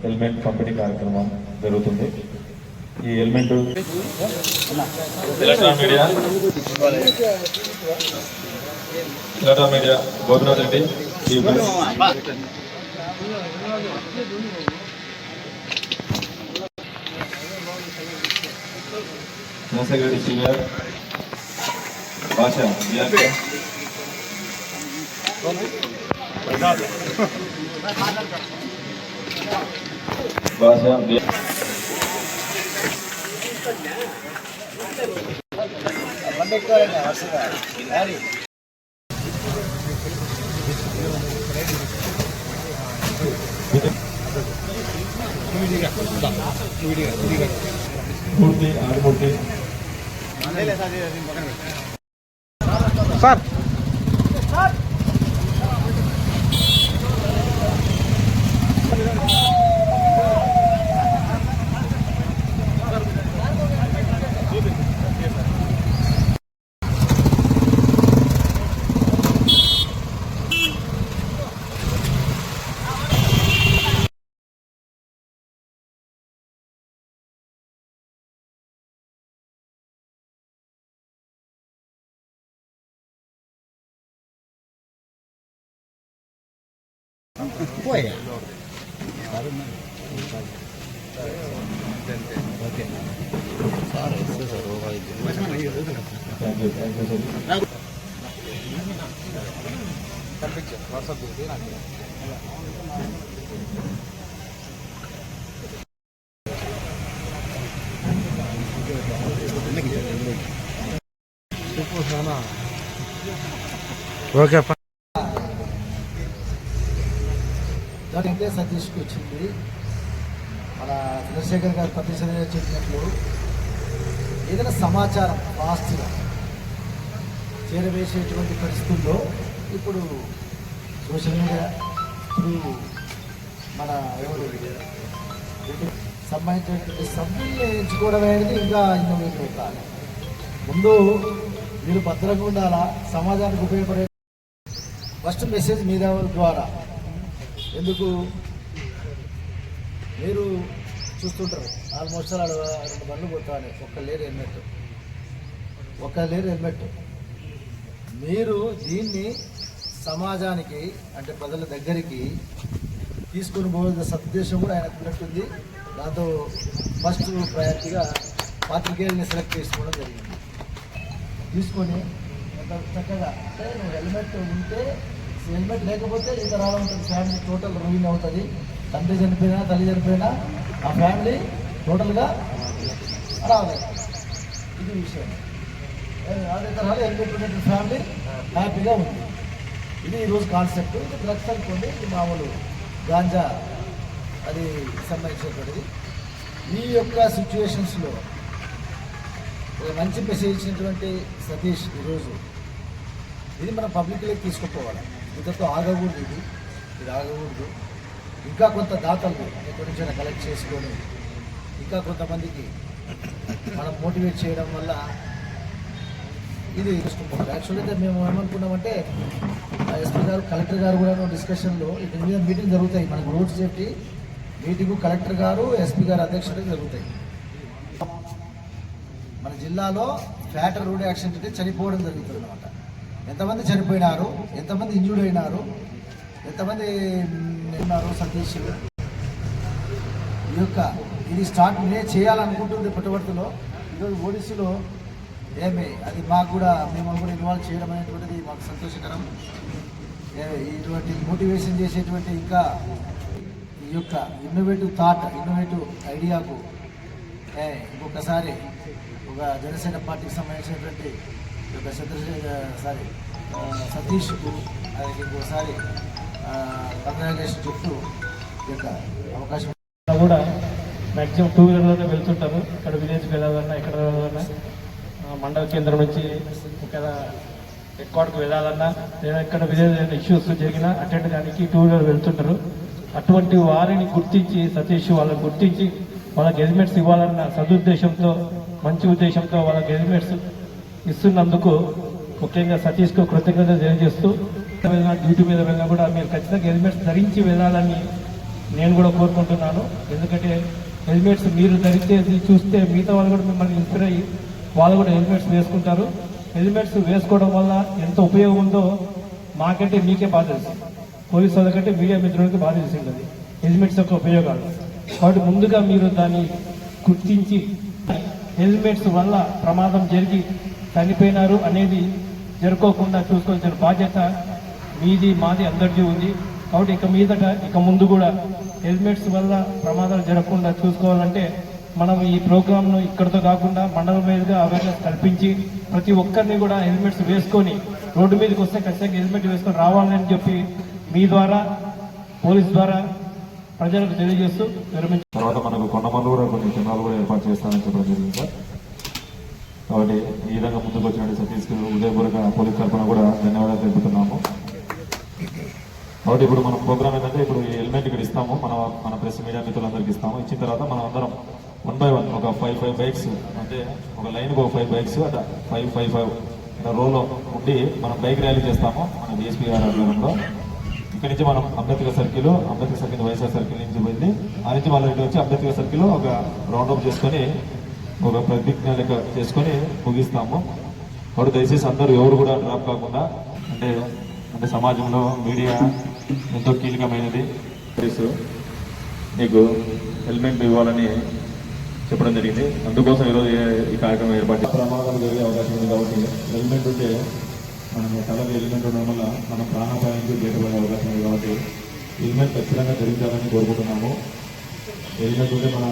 Helmet పంపిణీ కార్యక్రమం జరుగుతుంది. ఈ helmet electronic media Gopinath Reddy Chandrashekar శ్రీగారు భాష భాష మూర్తి ఆడిమూర్తి సార్ పోయా ఓకే సార్ వాట్సాప్ ఓకే దానికే సతీష్కి వచ్చింది. మన చంద్రశేఖర్ గారు ప్రతిసారి చెప్పినట్లు ఏదైనా సమాచారం ఫాస్ట్గా చేరవేసేటువంటి పరిస్థితుల్లో ఇప్పుడు సోషల్ మీడియా త్రూ మన ఎవరు సంబంధించినటువంటి సభ్యుల్ని ఎంచుకోవడం అనేది ఇంకా ఇన్నోవేటివ్ కాదు. ముందు మీరు భద్రంగా ఉండాలా, సమాజానికి ఉపయోగపడే ఫస్ట్ మెసేజ్ మీద ద్వారా. ఎందుకు మీరు చూస్తుంటారు ఆల్మోస్ట్ అలా 2 బండ్లు పోతానే ఒక్క లేరు హెల్మెట్. మీరు దీన్ని సమాజానికి అంటే ప్రజల దగ్గరికి తీసుకుని పోవాల్సిన సదుద్దేశం కూడా ఆయనకు ఉన్నట్టుంది. దాంతో ఫస్ట్ ప్రయారిటీగా పాత్రికేయుల్ని సెలెక్ట్ చేసుకోవడం జరిగింది. తీసుకొని చక్కగా అంటే నువ్వు హెల్మెట్ ఉంటే, హెల్మెట్ లేకపోతే ఇంకా రావడం ఉంటుంది. ఫ్యామిలీ టోటల్ రూయిన్ అవుతుంది. తండ్రి చనిపోయినా తల్లి చనిపోయినా ఆ ఫ్యామిలీ టోటల్గా రాలేదు. ఇది విషయం. అదే తరహాలో హెల్మెట్ ఉన్నటువంటి ఫ్యామిలీ హ్యాపీగా ఉంది. ఇది ఈరోజు కాన్సెప్ట్. ఇది డ్రగ్స్ అనుకోండి, ఇది మామూలు గాంజా అది సంబంధించినటువంటిది. ఈ యొక్క సిచ్యువేషన్స్లో మంచి మెసేజ్ ఇచ్చినటువంటి సతీష్ ఈరోజు ఇది మనం పబ్లిక్లోకి తీసుకుపోవాలి. ఇంతతో ఆగకూడదు, ఇది ఆగకూడదు. ఇంకా కొంత దాతలు ఎక్కడి నుంచైనా కలెక్ట్ చేసుకొని ఇంకా కొంతమందికి మనం మోటివేట్ చేయడం వల్ల ఇది తీసుకుంటాం. యాక్చువల్గా అయితే మేము ఏమనుకున్నామంటే ఎస్పీ గారు కలెక్టర్ గారు కూడా డిస్కషన్లో దీని మీద మీటింగ్ జరుగుతాయి. మనకు రోడ్ సేఫ్టీ మీటింగు కలెక్టర్ గారు ఎస్పీ గారు అధ్యక్షతగా జరుగుతాయి. మన జిల్లాలో ఫ్యాటల్ రోడ్ యాక్సిడెంట్ అంటే చనిపోవడం జరుగుతుంది అన్నమాట. ఎంతమంది చనిపోయినారు, ఎంతమంది ఇంజూర్డ్ అయినారు, ఎంతమంది ఉన్నారు. సతీష్ ఈ యొక్క ఇది స్టార్ట్ చేయాలనుకుంటుంది పుట్టవర్తిలో. ఈరోజు ఓడిసీలో అది మాకు కూడా మేము కూడా ఇన్వాల్వ్ చేయడం అనేటువంటిది మాకు సంతోషకరం. ఇటువంటి మోటివేషన్ చేసేటువంటి ఇంకా ఈ యొక్క ఇన్నోవేటివ్ ఐడియాకు ఇంకొకసారి ఒక జనసేన పార్టీకి సంబంధించినటువంటి సతీష్కు ఆయనకి ఇంకోసారి కంగ్రాచులేషన్ చెప్తూ యొక్క అవకాశం కూడా మ్యాక్సిమం 2 వీలర్లోనే వెళ్తుంటారు. ఇక్కడ విలేజ్కి వెళ్ళాలన్నా, ఎక్కడ వెళ్ళాలన్నా, మండల కేంద్రం నుంచి ఇక్కడ హెడ్ క్వార్టర్కి వెళ్ళాలన్నా, లేదా ఇక్కడ విలేజ్ ఇష్యూస్ జరిగినా అటెండ్ దానికి 2 వీలర్ వెళ్తుంటారు. అటువంటి వారిని గుర్తించి సతీష్ వాళ్ళని గుర్తించి వాళ్ళకి హెల్మెట్స్ ఇవ్వాలన్న సదుద్దేశంతో, మంచి ఉద్దేశంతో వాళ్ళకి హెల్మెట్స్ ఇస్తున్నందుకు ముఖ్యంగా సతీష్కు కృతజ్ఞతలు తెలియజేస్తూ డ్యూటీ మీద వెళ్ళినా కూడా మీరు ఖచ్చితంగా హెల్మెట్స్ ధరించి వెళ్ళాలని నేను కూడా కోరుకుంటున్నాను. ఎందుకంటే హెల్మెట్స్ మీరు ధరించేది చూస్తే మిగతా వాళ్ళు కూడా మిమ్మల్ని ఇన్స్పైర్ అయ్యి వాళ్ళు కూడా హెల్మెట్స్ వేసుకుంటారు. హెల్మెట్స్ వేసుకోవడం వల్ల ఎంత ఉపయోగం ఉందో మాకంటే మీకే బాధ తెలుసు, పోలీసు వాళ్ళకంటే మీడియా మిత్రులకి బాధ తెలిసి ఉంటుంది హెల్మెట్స్ యొక్క ఉపయోగాలు. కాబట్టి ముందుగా మీరు దాన్ని గుర్తించి హెల్మెట్స్ వల్ల ప్రమాదం జరిగి చనిపోయినారు అనేది జరుపుకోకుండా చూసుకోవాల్సిన బాధ్యత మీది మాది అందరికీ ఉంది. కాబట్టి ఇక ముందు కూడా హెల్మెట్స్ వల్ల ప్రమాదాలు జరగకుండా చూసుకోవాలంటే మనం ఈ ప్రోగ్రామ్ను ఇక్కడితో కాకుండా మండలం మీదుగా అవేర్నెస్ కల్పించి ప్రతి ఒక్కరిని కూడా హెల్మెట్స్ వేసుకొని రోడ్డు మీదకి వస్తే ఖచ్చితంగా హెల్మెట్ వేసుకొని రావాలని చెప్పి మీ ద్వారా పోలీస్ ద్వారా ప్రజలకు తెలియజేస్తూ విరమించారు. తర్వాత మనకు కొండమల్లు కూడా కొన్ని కెమెరాలు కూడా ఏర్పాటు చేస్తానని చెప్పడం జరిగింది సార్. కాబట్టి ఈ విధంగా ముందుకు వచ్చినట్టు సతీష్కి ఉదయపూర్వక పోలీస్ తరఫున కూడా ధన్యవాదాలు తెలుపుతున్నాము. కాబట్టి ఇప్పుడు మన ప్రోగ్రామ్ ఏంటంటే ఇప్పుడు ఈ హెల్మెట్ ఇక్కడ ఇస్తాము, మన ప్రెస్ మీడియా మిత్రులందరికీ ఇస్తాము. ఇచ్చిన తర్వాత మనం అందరం 1 by 1 ఒక 5 బైక్స్, అంటే ఒక లైన్కి ఒక 5 బైక్స్ అట్లా 5 రోలో ఉండి మనం బైక్ ర్యాలీ చేస్తాము మన డిఎస్పీ గారి ఆధ్వర్యంలో. ఇక్కడి నుంచి మనం అంబేద్కర్ సర్కిల్ వైఎస్ఆర్ సర్కిల్ నుంచి వెళ్ళి ఆ నుంచి మళ్ళీ ఇటు వచ్చి అంబేద్కర్ సర్కిల్ ఒక రౌండప్ చేసుకొని ఒక ప్రతిజ్ఞ లెక్క చేసుకొని ముగిస్తాము. కాబట్టి దయచేసి అందరూ ఎవరు కూడా డ్రాప్ కాకుండా, అంటే సమాజంలో మీడియా ఎంతో కీలకమైనది. మీకు హెల్మెట్ ఇవ్వాలని చెప్పడం జరిగింది. అందుకోసం ఈరోజు ఈ కార్యక్రమం ఏర్పాటు. ప్రమాదాలు జరిగే అవకాశం ఉంది కాబట్టి హెల్మెట్ ఉంటే మనం తలకి హెల్మెట్ ఉండడం వల్ల మనం ప్రాణాపాయానికి బయటపడే అవకాశం ఉంది. కాబట్టి హెల్మెట్ ఖచ్చితంగా ధరించాలని కోరుకుంటున్నాము. హెల్మెట్ ఉంటే మన